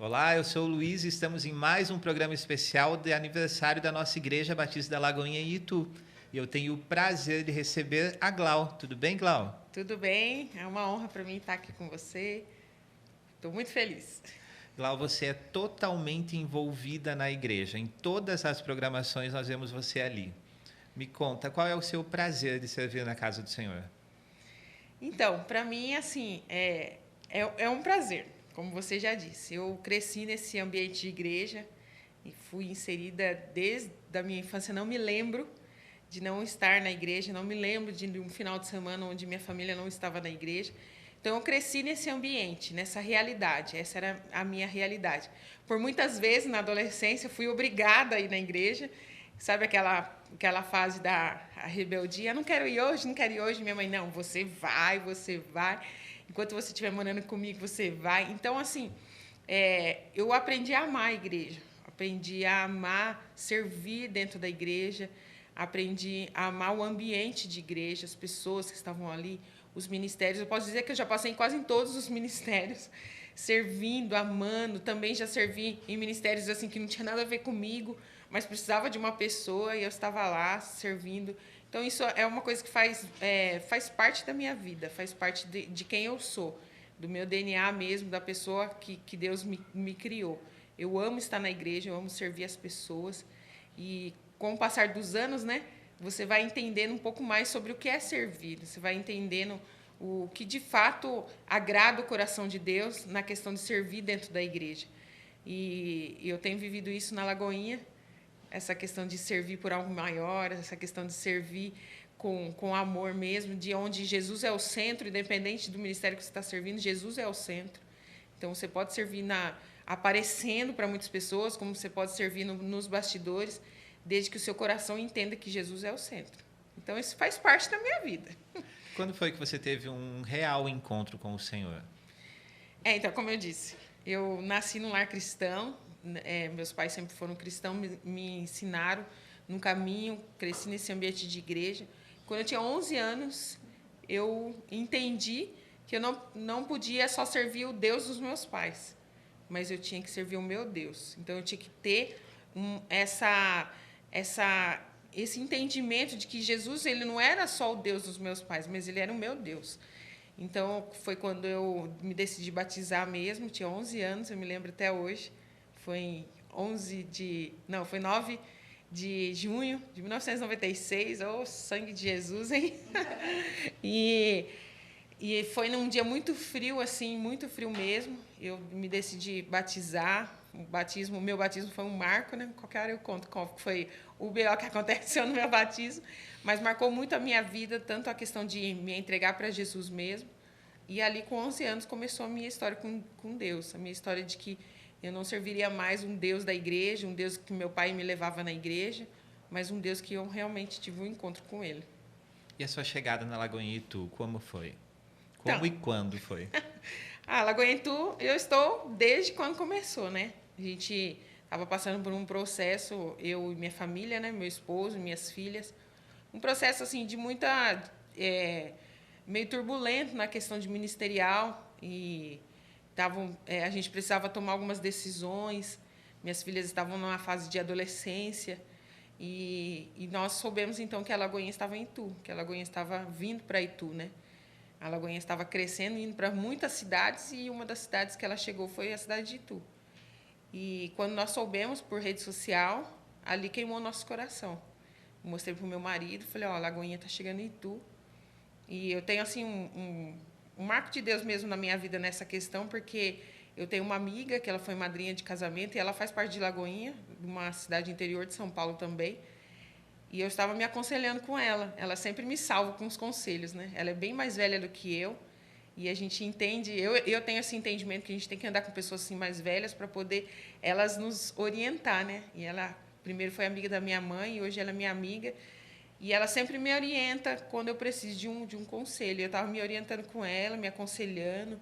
Olá, eu sou o Luiz e estamos em mais um programa especial de aniversário da nossa Igreja Batista da Lagoinha em Itu. E eu tenho o prazer de receber a Glau. Tudo bem, Glau? Tudo bem? É uma honra para mim estar aqui com você. Estou muito feliz. Glau, você é totalmente envolvida na igreja. Em todas as programações nós vemos você ali. Me conta, qual é o seu prazer de servir na casa do Senhor? Então, para mim, assim, é um prazer, como você já disse. Eu cresci nesse ambiente de igreja e fui inserida desde a minha infância. Não me lembro de não estar na igreja, não me lembro de um final de semana onde minha família não estava na igreja. Então, eu cresci nesse ambiente, nessa realidade. Essa era a minha realidade. Por muitas vezes, na adolescência, fui obrigada a ir na igreja. Sabe aquela fase da rebeldia? Não quero ir hoje, não quero ir hoje. Minha mãe, não, você vai, você vai. Enquanto você estiver morando comigo, você vai. Então, assim, eu aprendi a amar a igreja. Aprendi a amar servir dentro da igreja. Aprendi a amar o ambiente de igreja, as pessoas que estavam ali, os ministérios. Eu posso dizer que eu já passei quase em todos os ministérios, servindo, amando. Também já servi em ministérios assim que não tinha nada a ver comigo, mas precisava de uma pessoa e eu estava lá servindo. Então, isso é uma coisa que faz parte da minha vida, faz parte de quem eu sou, do meu DNA mesmo, da pessoa que Deus me criou. Eu amo estar na igreja, eu amo servir as pessoas. E com o passar dos anos, né, você vai entendendo um pouco mais sobre o que é servir. Você vai entendendo o que de fato agrada o coração de Deus na questão de servir dentro da igreja. E eu tenho vivido isso na Lagoinha, essa questão de servir por algo maior, essa questão de servir com amor mesmo, de onde Jesus é o centro, independente do ministério que você está servindo, Jesus é o centro. Então, você pode servir aparecendo para muitas pessoas, como você pode servir nos bastidores, desde que o seu coração entenda que Jesus é o centro. Então, isso faz parte da minha vida. Quando foi que você teve um real encontro com o Senhor? Então, como eu disse, eu nasci num lar cristão, meus pais sempre foram cristãos, me ensinaram num caminho, cresci nesse ambiente de igreja. Quando eu tinha 11 anos, eu entendi que eu não podia só servir o Deus dos meus pais, mas eu tinha que servir o meu Deus. Então, eu tinha que ter esse entendimento de que Jesus ele não era só o Deus dos meus pais, mas ele era o meu Deus. Então, foi quando eu me decidi batizar mesmo, tinha 11 anos, eu me lembro até hoje. Foi foi 9 de junho de 1996, ô sangue de Jesus, hein? E foi num dia muito frio, assim, muito frio mesmo. Eu me decidi batizar. O meu batismo foi um marco, né? Qualquer hora eu conto qual foi o BO que aconteceu no meu batismo, mas marcou muito a minha vida, tanto a questão de me entregar para Jesus mesmo. E ali, com 11 anos, começou a minha história com Deus, a minha história de que eu não serviria mais um Deus da igreja, um Deus que meu pai me levava na igreja, mas um Deus que eu realmente tive um encontro com ele. E a sua chegada na Lagoinha Itu, como foi? Como Então, e quando foi? Lagoinha Itu, eu estou desde quando começou, né? A gente estava passando por um processo, eu e minha família, né? Meu esposo, minhas filhas, um processo assim de muita meio turbulento na questão de ministerial e a gente precisava tomar algumas decisões. Minhas filhas estavam numa fase de adolescência e nós soubemos então que a Lagoinha estava em Itu, que a Lagoinha estava vindo para Itu, né? A Lagoinha estava crescendo, indo para muitas cidades e uma das cidades que ela chegou foi a cidade de Itu. E quando nós soubemos por rede social, ali queimou nosso coração. Mostrei para o meu marido, falei, a Lagoinha está chegando em Itu. E eu tenho assim um marco de Deus mesmo na minha vida nessa questão, porque eu tenho uma amiga que ela foi madrinha de casamento e ela faz parte de Lagoinha, de uma cidade interior de São Paulo também. E eu estava me aconselhando com ela. Ela sempre me salva com os conselhos, né? Ela é bem mais velha do que eu. E a gente entende, eu tenho esse entendimento que a gente tem que andar com pessoas assim mais velhas para poder elas nos orientar, né? E ela primeiro foi amiga da minha mãe e hoje ela é minha amiga. E ela sempre me orienta quando eu preciso de um conselho. Eu estava me orientando com ela, me aconselhando.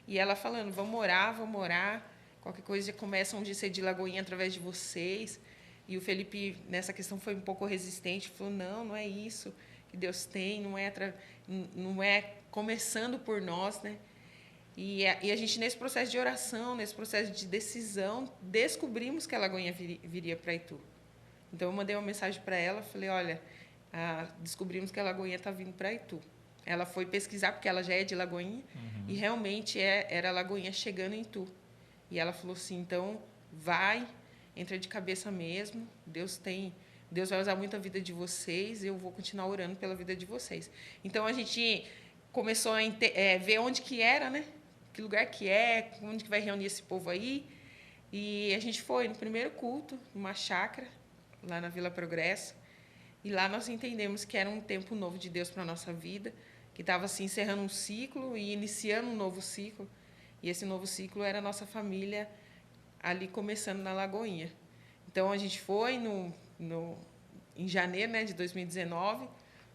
E ela falando, vamos orar, vamos orar. Qualquer coisa já começa um dia ser de Lagoinha através de vocês. E o Felipe, nessa questão, foi um pouco resistente. Falou, não é isso que Deus tem, não é começando por nós, né? E a gente, nesse processo de oração, nesse processo de decisão, descobrimos que a Lagoinha viria para Itu. Então, eu mandei uma mensagem para ela, falei, olha, descobrimos que a Lagoinha está vindo para Itu. Ela foi pesquisar, porque ela já é de Lagoinha, e realmente era a Lagoinha chegando em Itu. E ela falou assim, então, vai, entra de cabeça mesmo, Deus vai usar muito a vida de vocês, eu vou continuar orando pela vida de vocês. Então, a gente começou a ver onde que era, né? Que lugar que é, onde que vai reunir esse povo aí. E a gente foi no primeiro culto, numa chácara, lá na Vila Progresso. E lá nós entendemos que era um tempo novo de Deus para a nossa vida, que estava assim, encerrando um ciclo e iniciando um novo ciclo. E esse novo ciclo era a nossa família ali começando na Lagoinha. Então, a gente foi em janeiro, né, de 2019,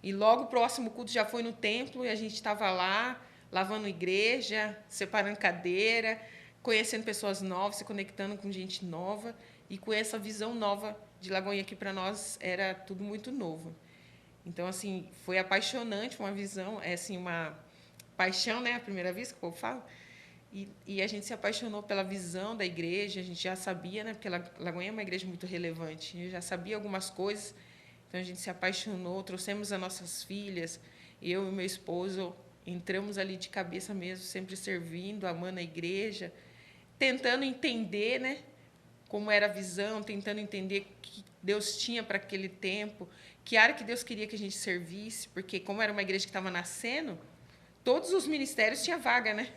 e logo o próximo culto já foi no templo, e a gente estava lá, lavando igreja, separando cadeira, conhecendo pessoas novas, se conectando com gente nova, e com essa visão nova de Lagoinha, que para nós era tudo muito novo. Então, assim, foi apaixonante, foi uma visão, assim, uma paixão, né, à primeira vista, que o povo fala. E a gente se apaixonou pela visão da igreja, a gente já sabia, né, porque Lagoinha é uma igreja muito relevante, eu já sabia algumas coisas, então a gente se apaixonou, trouxemos as nossas filhas, eu e meu esposo entramos ali de cabeça mesmo, sempre servindo, amando a igreja, tentando entender, né, como era a visão, tentando entender o que Deus tinha para aquele tempo, que área que Deus queria que a gente servisse, porque como era uma igreja que estava nascendo, todos os ministérios tinham vaga, né?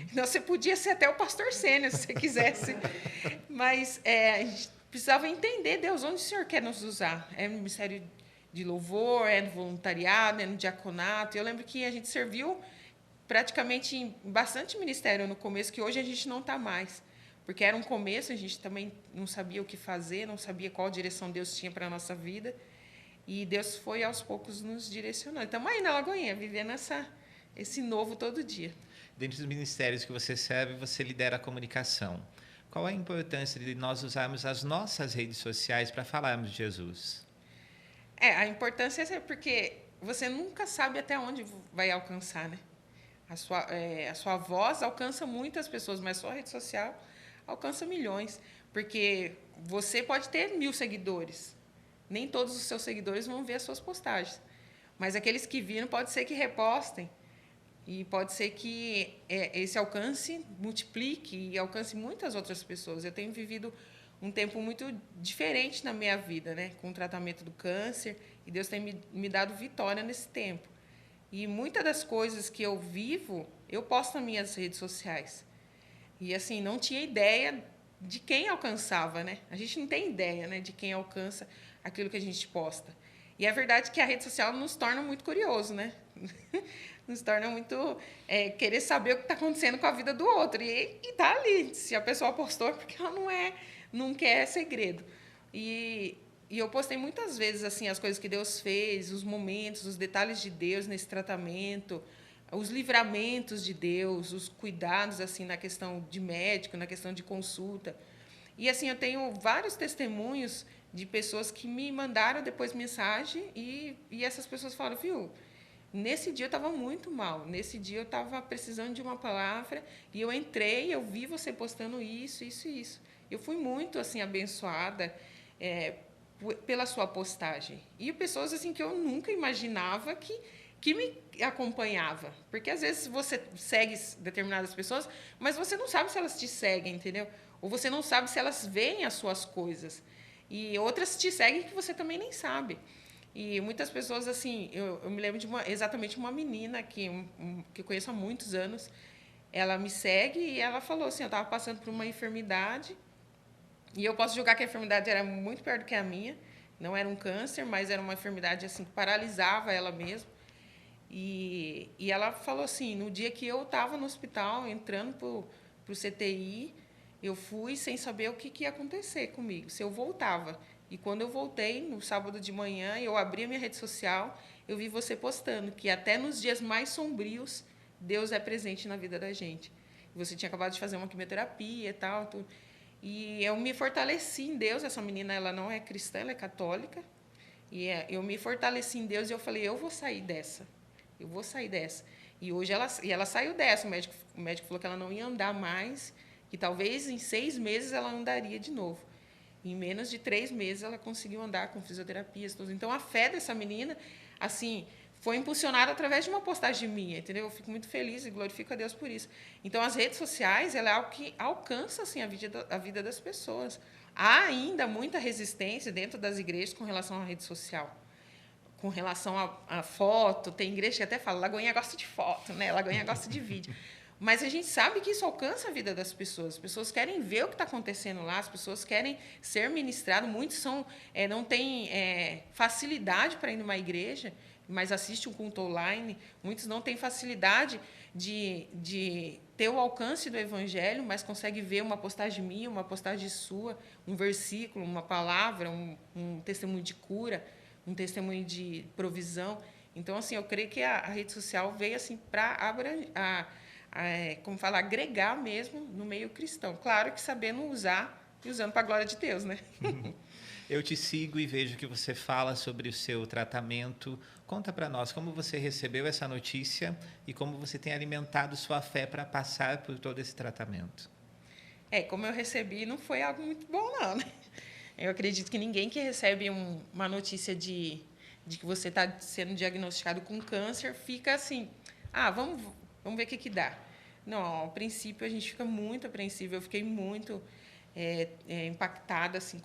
Então, você podia ser até o pastor sênior, se você quisesse. Mas a gente precisava entender, Deus, onde o Senhor quer nos usar? É no ministério de louvor, é no voluntariado, é no diaconato. Eu lembro que a gente serviu praticamente em bastante ministério no começo, que hoje a gente não está mais. Porque era um começo, a gente também não sabia o que fazer, não sabia qual direção Deus tinha para a nossa vida. E Deus foi, aos poucos, nos direcionando. Estamos aí na Lagoinha, vivendo esse novo todo dia. Dentro dos ministérios que você serve, você lidera a comunicação. Qual a importância de nós usarmos as nossas redes sociais para falarmos de Jesus? A importância é porque você nunca sabe até onde vai alcançar, né? A sua voz alcança muitas pessoas, mas a sua rede social alcança milhões. Porque você pode ter 1000 seguidores. Nem todos os seus seguidores vão ver as suas postagens. Mas aqueles que viram, pode ser que repostem. E pode ser que esse alcance multiplique e alcance muitas outras pessoas. Eu tenho vivido um tempo muito diferente na minha vida, né? Com o tratamento do câncer, e Deus tem me dado vitória nesse tempo. E muitas das coisas que eu vivo, eu posto nas minhas redes sociais. E, assim, não tinha ideia de quem alcançava, né? A gente não tem ideia, né, de quem alcança aquilo que a gente posta. E é verdade que a rede social nos torna muito curioso, né? Nos torna muito querer saber o que está acontecendo com a vida do outro. E está ali. Se a pessoa postou, é porque ela não quer segredo. E eu postei muitas vezes assim as coisas que Deus fez, os momentos, os detalhes de Deus nesse tratamento, os livramentos de Deus, os cuidados assim na questão de médico, na questão de consulta. E assim, eu tenho vários testemunhos de pessoas que me mandaram depois mensagem e essas pessoas falaram, viu, nesse dia eu estava muito mal, nesse dia eu estava precisando de uma palavra e eu entrei, eu vi você postando isso, isso e isso. Eu fui muito assim abençoada pela sua postagem. E pessoas assim que eu nunca imaginava que me acompanhava. Porque às vezes você segue determinadas pessoas, mas você não sabe se elas te seguem, entendeu? Ou você não sabe se elas veem as suas coisas. E outras te seguem que você também nem sabe. E muitas pessoas, assim, eu me lembro de exatamente uma menina que eu conheço há muitos anos, ela me segue e ela falou assim, eu estava passando por uma enfermidade, e eu posso julgar que a enfermidade era muito pior do que a minha, não era um câncer, mas era uma enfermidade assim, que paralisava ela mesma. E ela falou assim, no dia que eu estava no hospital, entrando para o CTI, eu fui sem saber o que ia acontecer comigo, se eu voltava. E quando eu voltei, no sábado de manhã, eu abri a minha rede social, eu vi você postando que até nos dias mais sombrios, Deus é presente na vida da gente. Você tinha acabado de fazer uma quimioterapia e tal. Tudo. E eu me fortaleci em Deus. Essa menina, ela não é cristã, ela é católica. E eu me fortaleci em Deus e eu falei, eu vou sair dessa. Eu vou sair dessa. E hoje ela saiu dessa. O médico falou que ela não ia andar mais, que talvez em 6 meses ela andaria de novo. Em menos de 3 meses ela conseguiu andar com fisioterapias, tudo. Então a fé dessa menina, assim, foi impulsionada através de uma postagem minha, entendeu? Eu fico muito feliz e glorifico a Deus por isso. Então as redes sociais, ela é algo que alcança assim a vida das pessoas. Há ainda muita resistência dentro das igrejas com relação à rede social. Com relação à foto, tem igreja que até fala, Lagoinha gosta de foto, né? Lagoinha gosta de vídeo. Mas a gente sabe que isso alcança a vida das pessoas. As pessoas querem ver o que está acontecendo lá, as pessoas querem ser ministradas. Muitos não têm facilidade para ir numa igreja, mas assistem um culto online. Muitos não têm facilidade de ter o alcance do evangelho, mas conseguem ver uma postagem minha, uma postagem sua, um versículo, uma palavra, um testemunho de cura, um testemunho de provisão. Então, assim, eu creio que a rede social veio assim para agregar mesmo no meio cristão. Claro que sabendo usar e usando para a glória de Deus, né? Eu te sigo e vejo que você fala sobre o seu tratamento. Conta para nós como você recebeu essa notícia e como você tem alimentado sua fé para passar por todo esse tratamento. Como eu recebi, não foi algo muito bom, não, né? Eu acredito que ninguém que recebe uma notícia de que você está sendo diagnosticado com câncer fica assim, vamos ver o que dá. Não, ao princípio a gente fica muito apreensivo. Eu fiquei muito impactada, assim,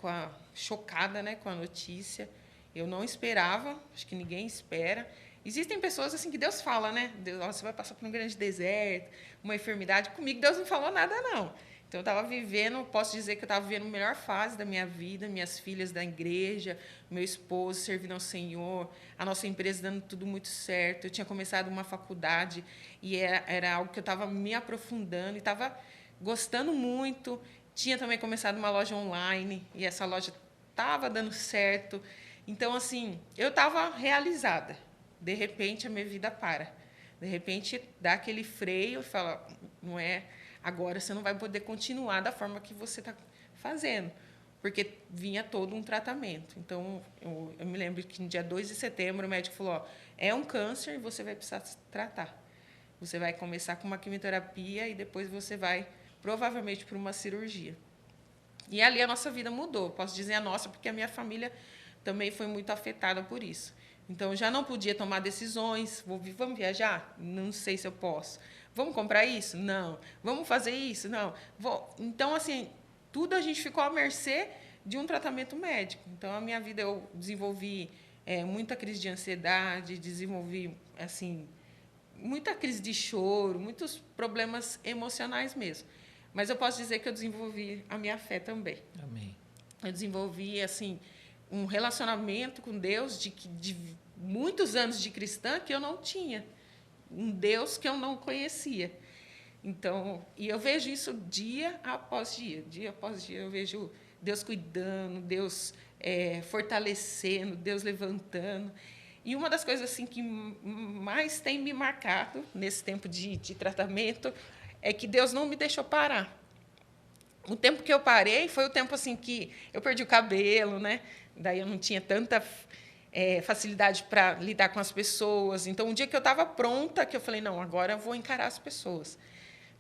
chocada, né, com a notícia. Eu não esperava, acho que ninguém espera. Existem pessoas assim que Deus fala, né? Deus, você vai passar por um grande deserto, uma enfermidade. Comigo Deus não falou nada, não. Então, eu estava vivendo, posso dizer que eu estava vivendo a melhor fase da minha vida, minhas filhas da igreja, meu esposo servindo ao Senhor, a nossa empresa dando tudo muito certo. Eu tinha começado uma faculdade e era algo que eu estava me aprofundando e estava gostando muito. Tinha também começado uma loja online e essa loja estava dando certo. Então, assim, eu estava realizada. De repente, a minha vida para. De repente, dá aquele freio e fala, não é... Agora você não vai poder continuar da forma que você está fazendo, porque vinha todo um tratamento. Então, eu me lembro que no dia 2 de setembro o médico falou, é um câncer e você vai precisar se tratar. Você vai começar com uma quimioterapia e depois você vai, provavelmente, para uma cirurgia. E ali a nossa vida mudou. Posso dizer a nossa, porque a minha família também foi muito afetada por isso. Então, eu já não podia tomar decisões. Vamos viajar? Não sei se eu posso. Vamos comprar isso? Não. Vamos fazer isso? Não. Então, assim, tudo a gente ficou à mercê de um tratamento médico. Então, a minha vida eu desenvolvi muita crise de ansiedade, desenvolvi assim, muita crise de choro, muitos problemas emocionais mesmo. Mas eu posso dizer que eu desenvolvi a minha fé também. Amém. Eu desenvolvi assim um relacionamento com Deus de muitos anos de cristã que eu não tinha. Um Deus que eu não conhecia. Então, e eu vejo isso dia após dia. Dia após dia eu vejo Deus cuidando, Deus fortalecendo, Deus levantando. E uma das coisas assim que mais tem me marcado nesse tempo de tratamento é que Deus não me deixou parar. O tempo que eu parei foi o tempo assim que eu perdi o cabelo, né? Daí eu não tinha tanta facilidade para lidar com as pessoas. Então, um dia que eu estava pronta, que eu falei, não, agora eu vou encarar as pessoas.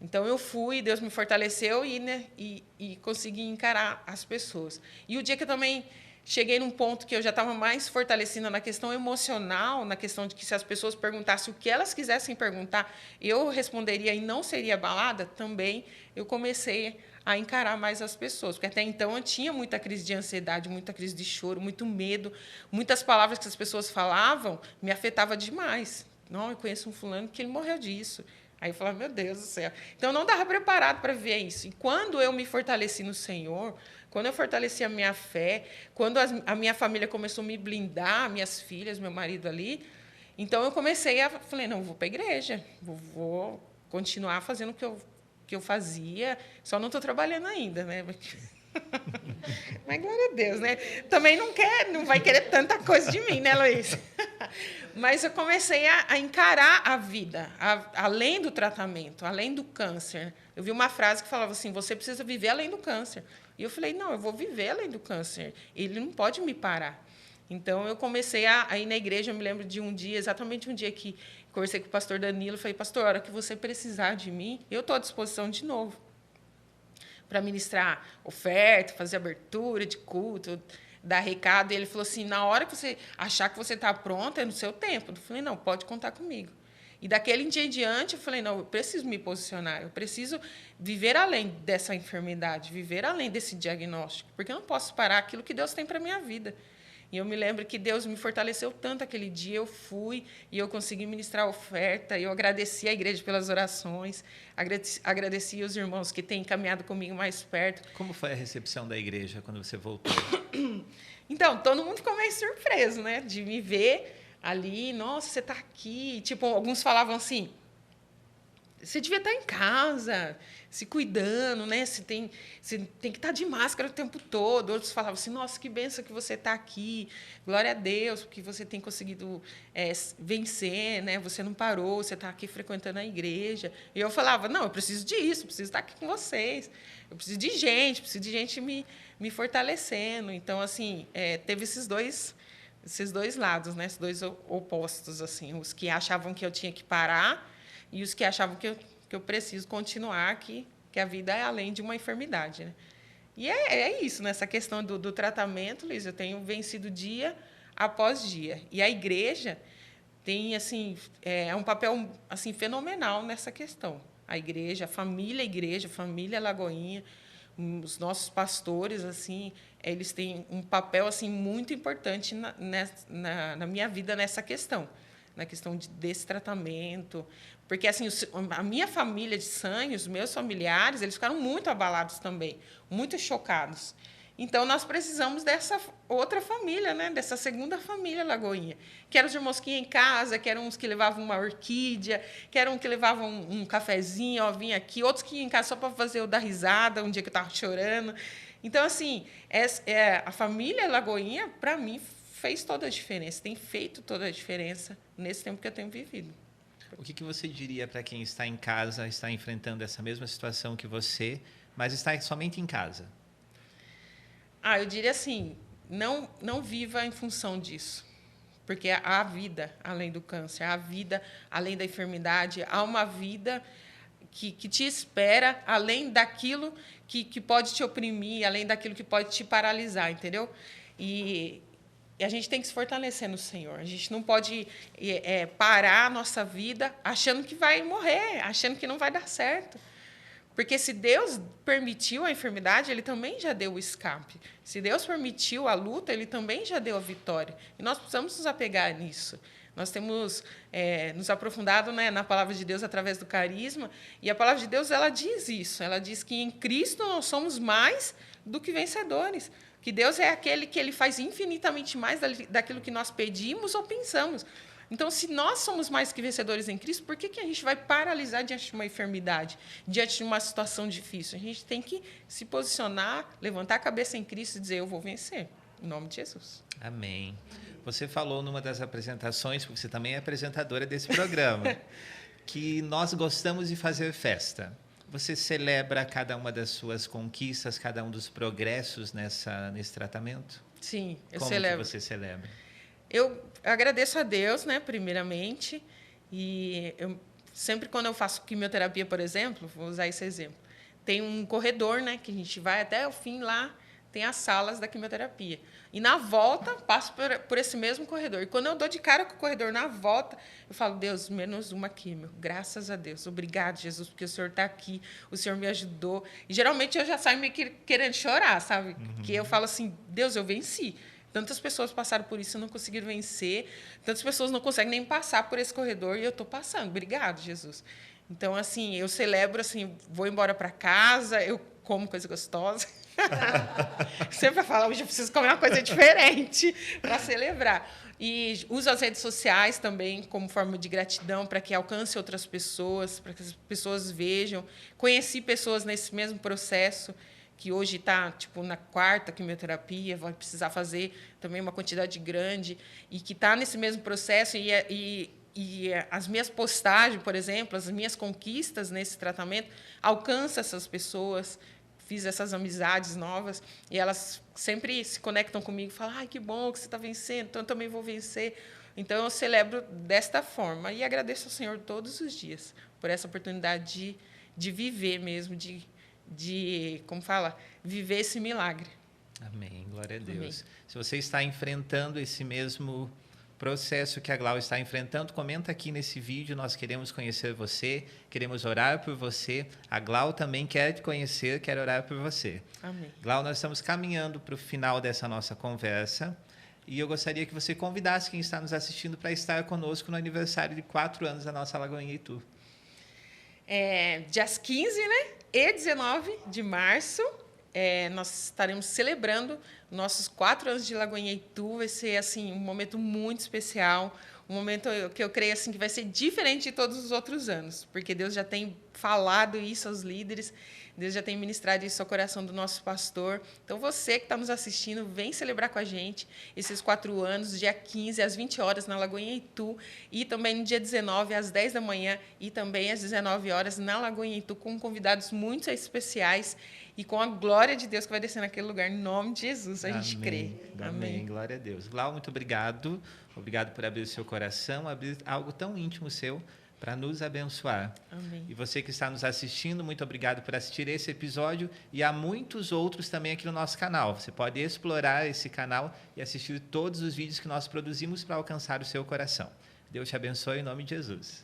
Então, eu fui, Deus me fortaleceu e consegui encarar as pessoas. E o dia que eu também cheguei num ponto que eu já estava mais fortalecida na questão emocional, na questão de que se as pessoas perguntassem o que elas quisessem perguntar, eu responderia e não seria abalada, também eu comecei a encarar mais as pessoas, porque até então eu tinha muita crise de ansiedade, muita crise de choro, muito medo, muitas palavras que as pessoas falavam me afetavam demais. Não, eu conheço um fulano que ele morreu disso. Aí eu falava, meu Deus do céu. Então, eu não estava preparado para ver isso. E quando eu me fortaleci no Senhor, quando eu fortaleci a minha fé, quando a minha família começou a me blindar, minhas filhas, meu marido ali, então eu falei, não, vou para a igreja, vou continuar fazendo o que eu fazia, só não estou trabalhando ainda, né? Mas glória a Deus, né? Também não vai querer tanta coisa de mim, né, Luiz? Mas eu comecei a encarar a vida, além do tratamento, além do câncer. Eu vi uma frase que falava assim, você precisa viver além do câncer. E eu falei, não, eu vou viver além do câncer. Ele não pode me parar. Então, eu comecei a ir na igreja. Eu me lembro de um dia, exatamente um dia que Conversei com o pastor Danilo, falei, pastor, a hora que você precisar de mim, eu estou à disposição de novo para ministrar oferta, fazer abertura de culto, dar recado. E ele falou assim, na hora que você achar que você está pronta, é no seu tempo. Eu falei, não, pode contar comigo. E daquele dia em diante, eu falei, não, eu preciso me posicionar, eu preciso viver além dessa enfermidade, viver além desse diagnóstico, porque eu não posso parar aquilo que Deus tem para a minha vida. E eu me lembro que Deus me fortaleceu tanto aquele dia, eu fui e eu consegui ministrar a oferta, eu agradeci a igreja pelas orações, agradeci os irmãos que têm caminhado comigo mais perto. Como foi a recepção da igreja quando você voltou? Então, todo mundo ficou meio surpreso, né, de me ver ali, nossa, você está aqui. Tipo, alguns falavam assim, você devia estar em casa, se cuidando, né? Você tem que estar de máscara o tempo todo. Outros falavam assim, nossa, que bênção que você está aqui. Glória a Deus, porque você tem conseguido vencer, né? Você não parou, você está aqui frequentando a igreja. E eu falava, não, eu preciso disso, eu preciso estar aqui com vocês. Eu preciso de gente me fortalecendo. Então, assim, teve esses dois lados, né? Esses dois opostos, assim. Os que achavam que eu tinha que parar e os que achavam que eu preciso continuar, que a vida é além de uma enfermidade, né? E é isso, nessa questão do tratamento, Luiz, eu tenho vencido dia após dia. E a igreja tem assim, um papel assim, fenomenal nessa questão. A família Lagoinha, os nossos pastores, assim, eles têm um papel assim, muito importante na minha vida nessa questão. Na questão desse tratamento. Porque assim, a minha família de sangue, os meus familiares, eles ficaram muito abalados também, muito chocados. Então, nós precisamos dessa outra família, né? Dessa segunda família Lagoinha, que eram os irmãos que iam em casa, que eram uns que levavam uma orquídea, que eram que levavam um cafezinho, ó, vinha aqui, outros que iam em casa só para fazer eu dar risada, um dia que eu estava chorando. Então, assim, a família Lagoinha, para mim, fez toda a diferença, tem feito toda a diferença nesse tempo que eu tenho vivido. O que você diria para quem está em casa, está enfrentando essa mesma situação que você, mas está somente em casa? Eu diria assim, não viva em função disso, porque há vida além do câncer, há vida além da enfermidade, há uma vida que te espera além daquilo que pode te oprimir, além daquilo que pode te paralisar, entendeu? E a gente tem que se fortalecer no Senhor. A gente não pode parar a nossa vida achando que vai morrer, achando que não vai dar certo. Porque se Deus permitiu a enfermidade, Ele também já deu o escape. Se Deus permitiu a luta, Ele também já deu a vitória. E nós precisamos nos apegar nisso. Nós temos nos aprofundado, né, na palavra de Deus através do carisma. E a palavra de Deus ela diz isso. Ela diz que em Cristo nós somos mais do que vencedores. Que Deus é aquele que Ele faz infinitamente mais daquilo que nós pedimos ou pensamos. Então, se nós somos mais que vencedores em Cristo, por que a gente vai paralisar diante de uma enfermidade, diante de uma situação difícil? A gente tem que se posicionar, levantar a cabeça em Cristo e dizer, eu vou vencer, em nome de Jesus. Amém. Você falou numa das apresentações, porque você também é apresentadora desse programa, que nós gostamos de fazer festa. Você celebra cada uma das suas conquistas, cada um dos progressos nesse tratamento? Sim, eu celebro. Como que você celebra? Eu agradeço a Deus, né, primeiramente, e sempre quando eu faço quimioterapia, por exemplo, vou usar esse exemplo, tem um corredor, né, que a gente vai até o fim lá, tem as salas da quimioterapia. E na volta, passo por esse mesmo corredor. E quando eu dou de cara com o corredor na volta, eu falo, Deus, menos uma quimio. Graças a Deus. Obrigado, Jesus, porque o Senhor está aqui, o Senhor me ajudou. E geralmente eu já saio meio querendo chorar, sabe? Porque eu falo assim, Deus, eu venci. Tantas pessoas passaram por isso e não conseguiram vencer. Tantas pessoas não conseguem nem passar por esse corredor e eu estou passando. Obrigado, Jesus. Então, assim, eu celebro, assim, vou embora para casa, eu como coisa gostosa. Sempre falo, hoje eu preciso comer uma coisa diferente para celebrar. E uso as redes sociais também como forma de gratidão para que alcance outras pessoas, para que as pessoas vejam. Conheci pessoas nesse mesmo processo, que hoje está tipo, na 4ª quimioterapia, vai precisar fazer também uma quantidade grande, e que está nesse mesmo processo. E as minhas postagens, por exemplo, as minhas conquistas nesse tratamento, alcançam essas pessoas. Fiz essas amizades novas e elas sempre se conectam comigo e falam, ai, que bom que você está vencendo, então eu também vou vencer. Então, eu celebro desta forma e agradeço ao Senhor todos os dias por essa oportunidade de viver mesmo, como fala, viver esse milagre. Amém. Glória a Deus. Amém. Se você está enfrentando esse mesmo processo que a Glau está enfrentando, comenta aqui nesse vídeo. Nós queremos conhecer você, queremos orar por você. A Glau também quer te conhecer, quer orar por você. Amém. Glau, nós estamos caminhando para o final dessa nossa conversa e eu gostaria que você convidasse quem está nos assistindo para estar conosco no aniversário de 4 anos da nossa Lagoinha Itu. Dias 15, né? E 19 de março, nós estaremos celebrando nossos 4 anos de Lagoinha Itu. Vai ser assim, um momento muito especial, um momento que eu creio assim, que vai ser diferente de todos os outros anos, porque Deus já tem falado isso aos líderes, Deus já tem ministrado isso ao coração do nosso pastor. Então, você que está nos assistindo, vem celebrar com a gente esses 4 anos, dia 15, às 20 horas, na Lagoinha Itu, e também no dia 19, às 10 da manhã, e também às 19 horas, na Lagoinha Itu, com convidados muito especiais e com a glória de Deus que vai descer naquele lugar, em nome de Jesus, a gente crê. Amém. Glória a Deus. Glau, muito obrigado. Obrigado por abrir o seu coração, abrir algo tão íntimo seu para nos abençoar. Amém. E você que está nos assistindo, muito obrigado por assistir esse episódio e há muitos outros também aqui no nosso canal. Você pode explorar esse canal e assistir todos os vídeos que nós produzimos para alcançar o seu coração. Deus te abençoe em nome de Jesus.